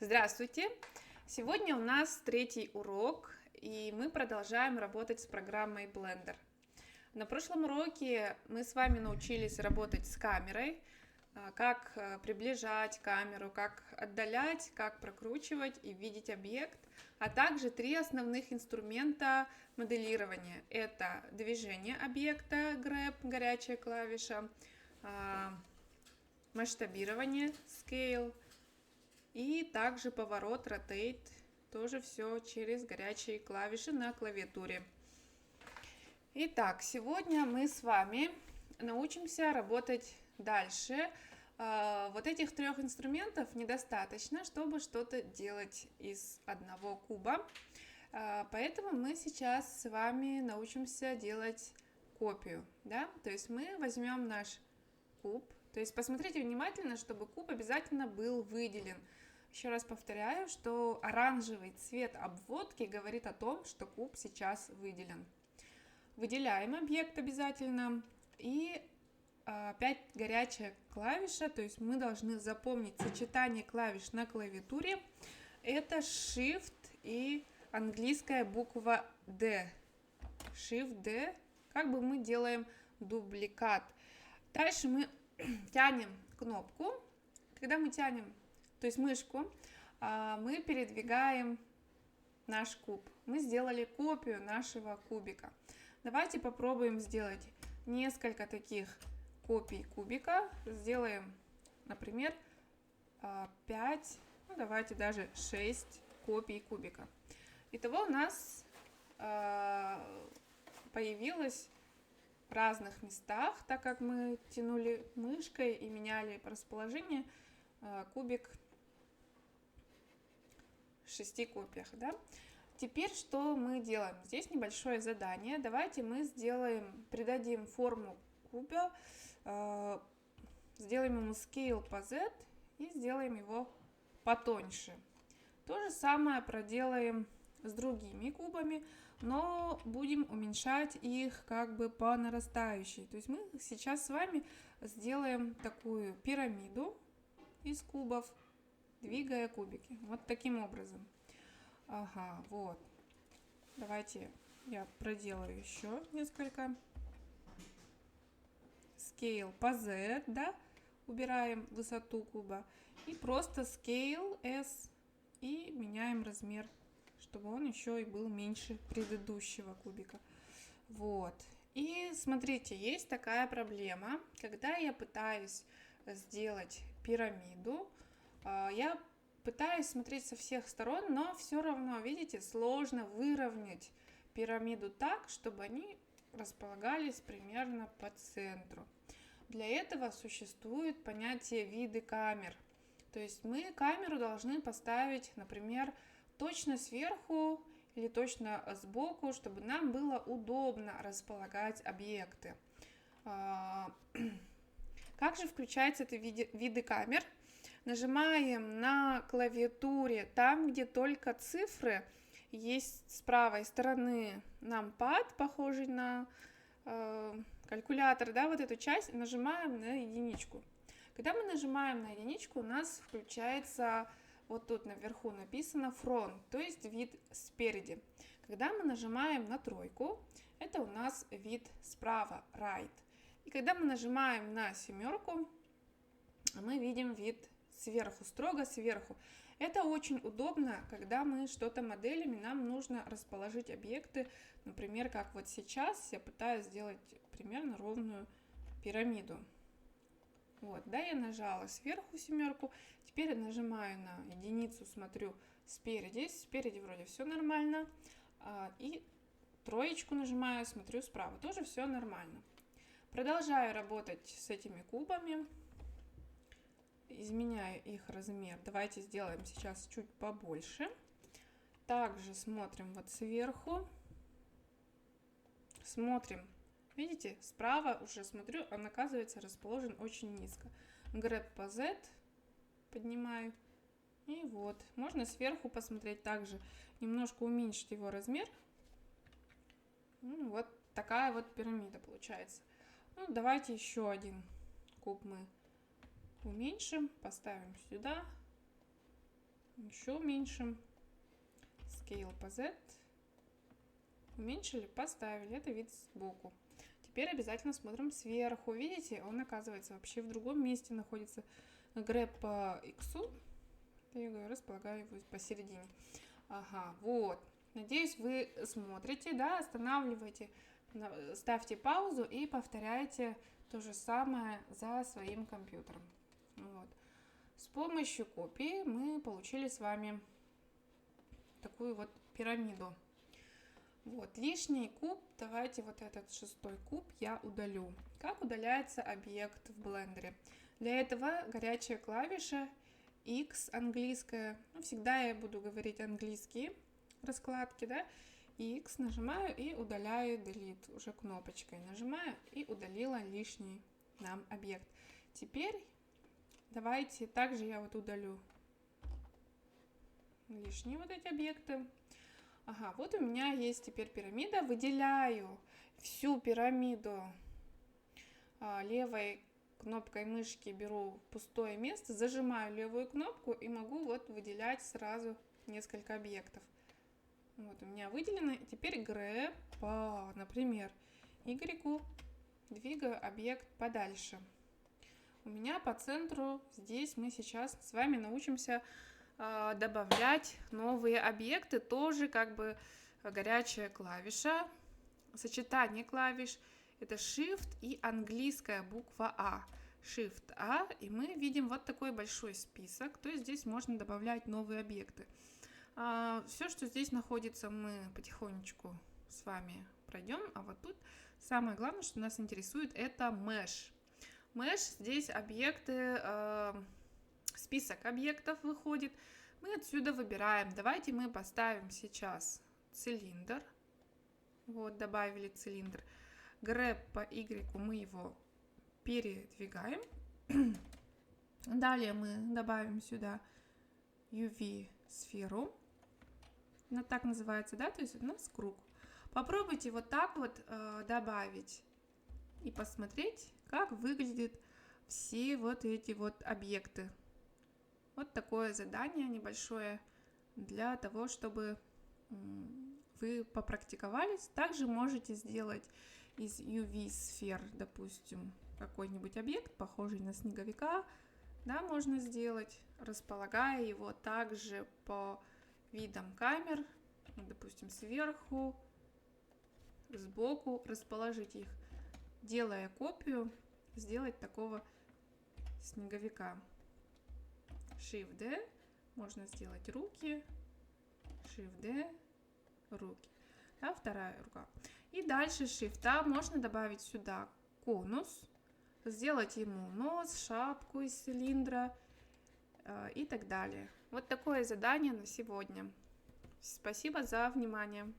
Здравствуйте! Сегодня у нас третий урок, и мы продолжаем работать с программой Blender. На прошлом уроке мы с вами научились работать с камерой, как приближать камеру, как отдалять, как прокручивать и видеть объект, а также три основных инструмента моделирования. Это движение объекта, Grab, горячая клавиша, масштабирование, Scale, и также поворот, Rotate, тоже все через горячие клавиши на клавиатуре. Итак, сегодня мы с вами научимся работать дальше. Вот этих трех инструментов недостаточно, чтобы что-то делать из одного куба. Поэтому мы сейчас с вами научимся делать копию. Да? То есть мы возьмем наш куб. То есть посмотрите внимательно, чтобы куб обязательно был выделен. Еще раз повторяю, что оранжевый цвет обводки говорит о том, что куб сейчас выделен. Выделяем объект обязательно. И опять горячая клавиша, то есть мы должны запомнить сочетание клавиш на клавиатуре. Это Shift и английская буква D. Shift D, как бы мы делаем дубликат. Дальше мы тянем кнопку. Когда мы тянем, то есть мышку, мы передвигаем наш куб. Мы сделали копию нашего кубика. Давайте попробуем сделать несколько таких копий кубика. Сделаем, например, 5, ну давайте даже 6 копий кубика. Итого у нас появилось в разных местах, так как мы тянули мышкой и меняли расположение, кубик в 6 копиях. Да? Теперь что мы делаем? Здесь небольшое задание. Давайте мы придадим форму куба, сделаем ему Scale по Z и сделаем его потоньше. То же самое проделаем с другими кубами, но будем уменьшать их как бы по нарастающей. То есть мы сейчас с вами сделаем такую пирамиду из кубов, двигая кубики. Вот таким образом. Ага, вот. Давайте я проделаю еще несколько. Scale по Z, да? Убираем высоту куба. И просто Scale S и меняем размер, чтобы он еще и был меньше предыдущего кубика. Вот. И смотрите, есть такая проблема. Когда я пытаюсь сделать пирамиду, я пытаюсь смотреть со всех сторон, но все равно, видите, сложно выровнять пирамиду так, чтобы они располагались примерно по центру. Для этого существует понятие виды камер. То есть мы камеру должны поставить, например, точно сверху или точно сбоку, чтобы нам было удобно располагать объекты. Как же включаются эти виды камер? Нажимаем на клавиатуре там, где только цифры. Есть с правой стороны нампад, похожий на калькулятор, да, вот эту часть, нажимаем на единичку. Когда мы нажимаем на единичку, у нас включается, вот тут наверху написано front, то есть вид спереди. Когда мы нажимаем на тройку, это у нас вид справа, right. И когда мы нажимаем на семерку, мы видим вид сверху, строго сверху. Это очень удобно, когда мы что-то моделим, и нам нужно расположить объекты, например, как вот сейчас я пытаюсь сделать примерно ровную пирамиду. Вот, да, я нажала сверху семерку, теперь я нажимаю на единицу, смотрю спереди вроде все нормально, и троечку нажимаю, смотрю справа, тоже все нормально. Продолжаю работать с этими кубами. Изменяю их размер. Давайте сделаем сейчас чуть побольше. Также смотрим вот сверху. Смотрим. Видите, справа уже смотрю, он оказывается расположен очень низко. Grab по Z поднимаю. И вот. Можно сверху посмотреть также. Немножко уменьшить его размер. Вот такая вот пирамида получается. Ну, давайте еще один куб мы уменьшим, поставим сюда. Еще уменьшим. Scale по Z. Уменьшили, поставили. Это вид сбоку. Теперь обязательно смотрим сверху. Видите, он оказывается вообще в другом месте находится. Grab по X. Я располагаю его посередине. Ага, вот. Надеюсь, вы смотрите, да, останавливайте, ставьте паузу и повторяйте то же самое за своим компьютером. Вот. С помощью копии мы получили с вами такую вот пирамиду. Вот, лишний куб, давайте вот этот 6-й куб я удалю. Как удаляется объект в блендере? Для этого горячая клавиша X английская, ну, всегда я буду говорить английские раскладки, да, X нажимаю и удаляю Delete, уже кнопочкой нажимаю и удалила лишний нам объект. Теперь давайте также я вот удалю лишние вот эти объекты. Ага, вот у меня есть теперь пирамида, выделяю всю пирамиду левой кнопкой мышки, беру пустое место, зажимаю левую кнопку и могу вот выделять сразу несколько объектов. Вот у меня выделено. Теперь grep по, например, Y, двигаю объект подальше. У меня по центру, здесь мы сейчас с вами научимся добавлять новые объекты, тоже как бы горячая клавиша, сочетание клавиш, это Shift и английская буква А. Shift A, и мы видим вот такой большой список, то есть здесь можно добавлять новые объекты. Все, что здесь находится, мы потихонечку с вами пройдем, а вот тут самое главное, что нас интересует, это Mesh. Mesh, здесь объекты, список объектов выходит, мы отсюда выбираем. Давайте мы поставим сейчас цилиндр, вот добавили цилиндр. Grep по Y мы его передвигаем. Далее мы добавим сюда UV сферу. Она так называется, да, то есть у нас круг. Попробуйте вот так вот добавить и посмотреть, как выглядят все вот эти вот объекты. Вот такое задание небольшое для того, чтобы вы попрактиковались. Также можете сделать из UV-сфер, допустим, какой-нибудь объект, похожий на снеговика, да, можно сделать, располагая его также по видам камер, допустим, сверху, сбоку, расположить их, делая копию, сделать такого снеговика. Shift-D, можно сделать руки, Shift-D, руки, да, вторая рука. И дальше Shift-A можно добавить сюда конус, сделать ему нос, шапку из цилиндра и так далее. Вот такое задание на сегодня. Спасибо за внимание.